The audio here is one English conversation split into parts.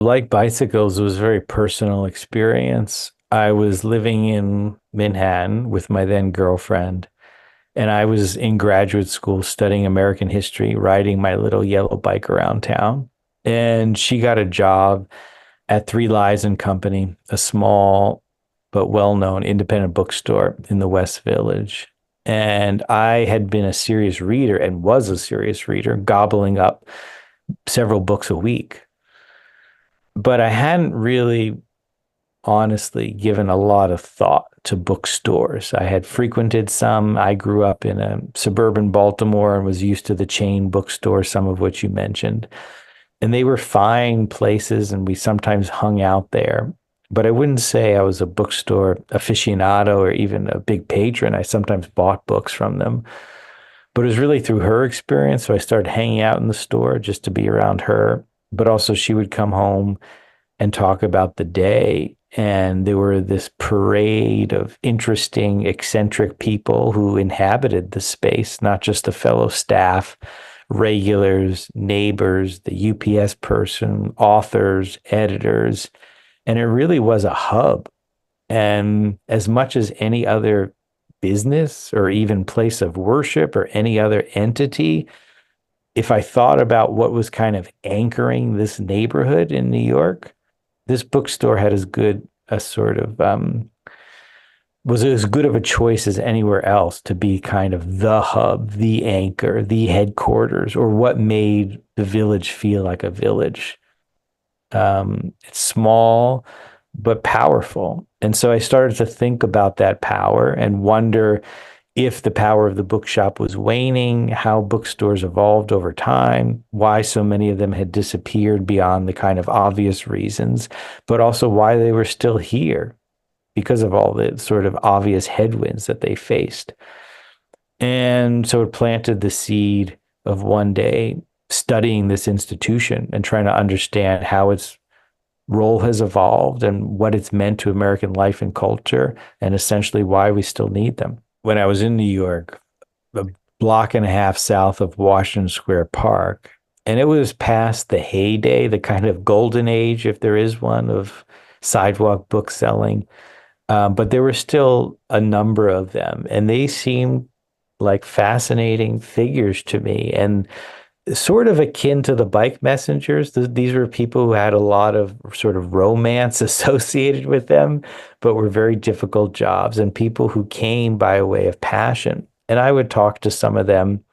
Like bicycles, it was a very personal experience. I was living in Manhattan with my then girlfriend, and I was in graduate school studying American history, riding my little yellow bike around town. And she got a job at Three Lies and Company, a small but well-known independent bookstore in the West Village. And I had been a serious reader and was a serious reader, gobbling up several books a week. But I hadn't really honestly given a lot of thought to bookstores. I had frequented some. I grew up in a suburban Baltimore and was used to the chain bookstores, some of which you mentioned. And they were fine places, and we sometimes hung out there. But I wouldn't say I was a bookstore aficionado or even a big patron. I sometimes bought books from them. But it was really through her experience. So I started hanging out in the store just to be around her. But also, she would come home and talk about the day. And there were this parade of interesting, eccentric people who inhabited the space, not just the fellow staff, regulars, neighbors, the UPS person, authors, editors. And it really was a hub. And as much as any other business or even place of worship or any other entity, if I thought about what was kind of anchoring this neighborhood in New York, this bookstore had as good a sort of was as good of a choice as anywhere else to be kind of the hub, the anchor, the headquarters, or what made the village feel like a village. It's small but powerful. And so I started to think about that power and wonder if the power of the bookshop was waning, how bookstores evolved over time, why so many of them had disappeared beyond the kind of obvious reasons, but also why they were still here because of all the sort of obvious headwinds that they faced. And so it planted the seed of one day studying this institution and trying to understand how its role has evolved and what it's meant to American life and culture, and essentially why we still need them. When I was in New York, a block and a half south of Washington Square Park, and it was past the heyday, the kind of golden age, if there is one, of sidewalk book selling. But there were still a number of them, and they seemed like fascinating figures to me. And sort of akin to the bike messengers. These were people who had a lot of sort of romance associated with them, but were very difficult jobs and people who came by a way of passion. And I would talk to some of them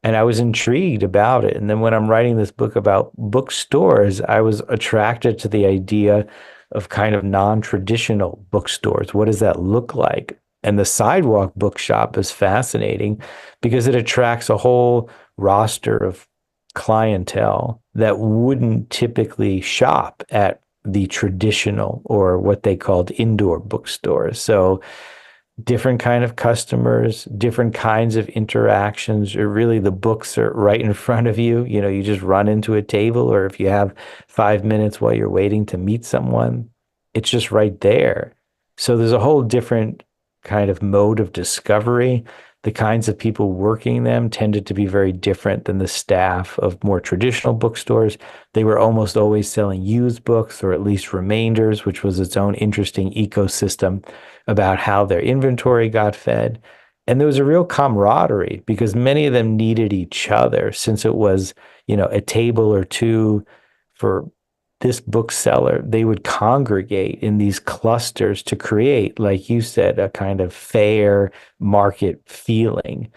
and I was intrigued about it. And then when I'm writing this book about bookstores, I was attracted to the idea of kind of non-traditional bookstores. What does that look like? And the Sidewalk Bookshop is fascinating because it attracts a whole roster of clientele that wouldn't typically shop at the traditional or what they called indoor bookstores. So different kind of customers, different kinds of interactions, or really the books are right in front of you. You know, you just run into a table, or if you have 5 minutes while you're waiting to meet someone, it's just right there. So there's a whole different kind of mode of discovery. The kinds of people working them tended to be very different than the staff of more traditional bookstores. They were almost always selling used books or at least remainders, which was its own interesting ecosystem about how their inventory got fed. And there was a real camaraderie because many of them needed each other since it was, you know, a table or two for this bookseller. They would congregate in these clusters to create, like you said, a kind of fair market feeling.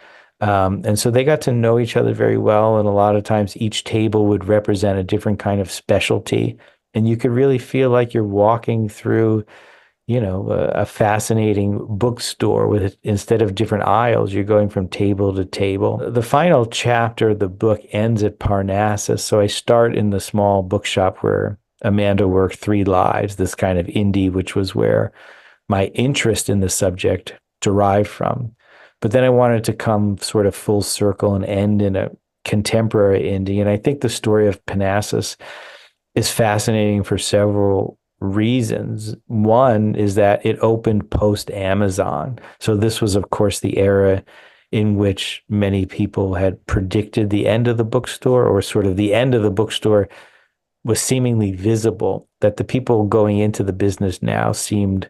And so they got to know each other very well. And a lot of times each table would represent a different kind of specialty. And you could really feel like you're walking through, you know, a fascinating bookstore with instead of different aisles, you're going from table to table. The final chapter of the book ends at Parnassus. So I start in the small bookshop where Amanda worked, Three Lives, this kind of indie, which was where my interest in the subject derived from. But then I wanted to come sort of full circle and end in a contemporary indie. And I think the story of Parnassus is fascinating for several reasons. One is that it opened post Amazon. So this was, of course, the era in which many people had predicted the end of the bookstore, or sort of the end of the bookstore was seemingly visible, that the people going into the business now seemed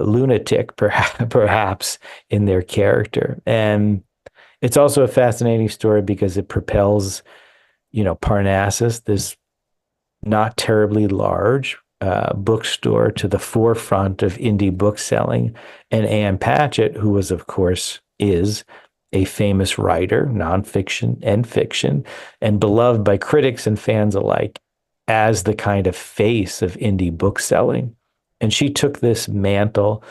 lunatic, perhaps in their character. And it's also a fascinating story because it propels, Parnassus, this not terribly large bookstore, to the forefront of indie bookselling. And Anne Patchett, who was, of course, is a famous writer, nonfiction and fiction, and beloved by critics and fans alike as the kind of face of indie bookselling. And she took this mantle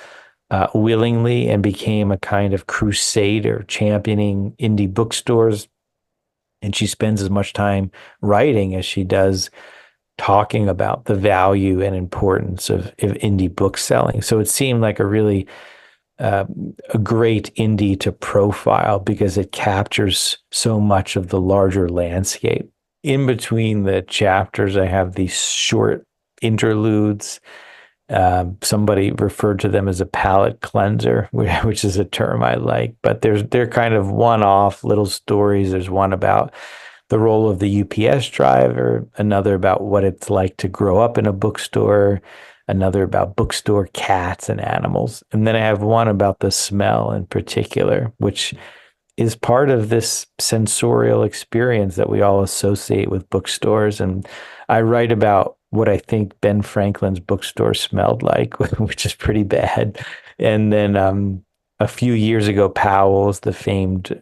willingly and became a kind of crusader championing indie bookstores. And she spends as much time writing as she does talking about the value and importance of indie book selling. So it seemed like uh, a great indie to profile because it captures so much of the larger landscape. In between the chapters, I have these short interludes. Somebody referred to them as a palate cleanser, which is a term I like. But they're kind of one-off little stories. There's one about the role of the UPS driver, another about what it's like to grow up in a bookstore, another about bookstore cats and animals. And then I have one about the smell in particular, which is part of this sensorial experience that we all associate with bookstores. And I write about what I think Ben Franklin's bookstore smelled like, which is pretty bad. And then a few years ago, Powell's, the famed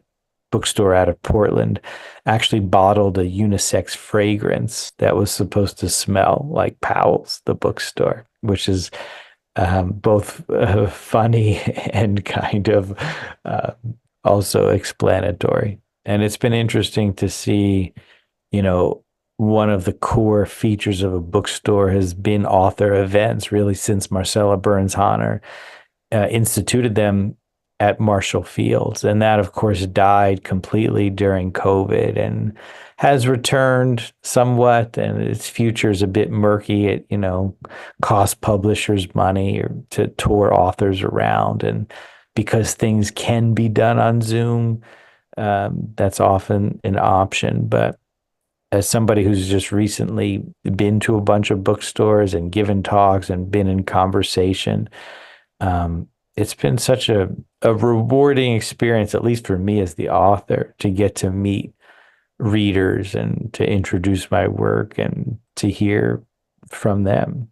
bookstore out of Portland, actually bottled a unisex fragrance that was supposed to smell like Powell's, the bookstore, which is both funny and kind of uh, also explanatory. And it's been interesting to see, you know, one of the core features of a bookstore has been author events, really, since Marcella Burns Honor instituted them at Marshall Fields. And that, of course, died completely during COVID and has returned somewhat. And its future is a bit murky. It, costs publishers money or to tour authors around. And because things can be done on Zoom, that's often an option. But as somebody who's just recently been to a bunch of bookstores and given talks and been in conversation, um, it's been such a rewarding experience, at least for me as the author, to get to meet readers and to introduce my work and to hear from them.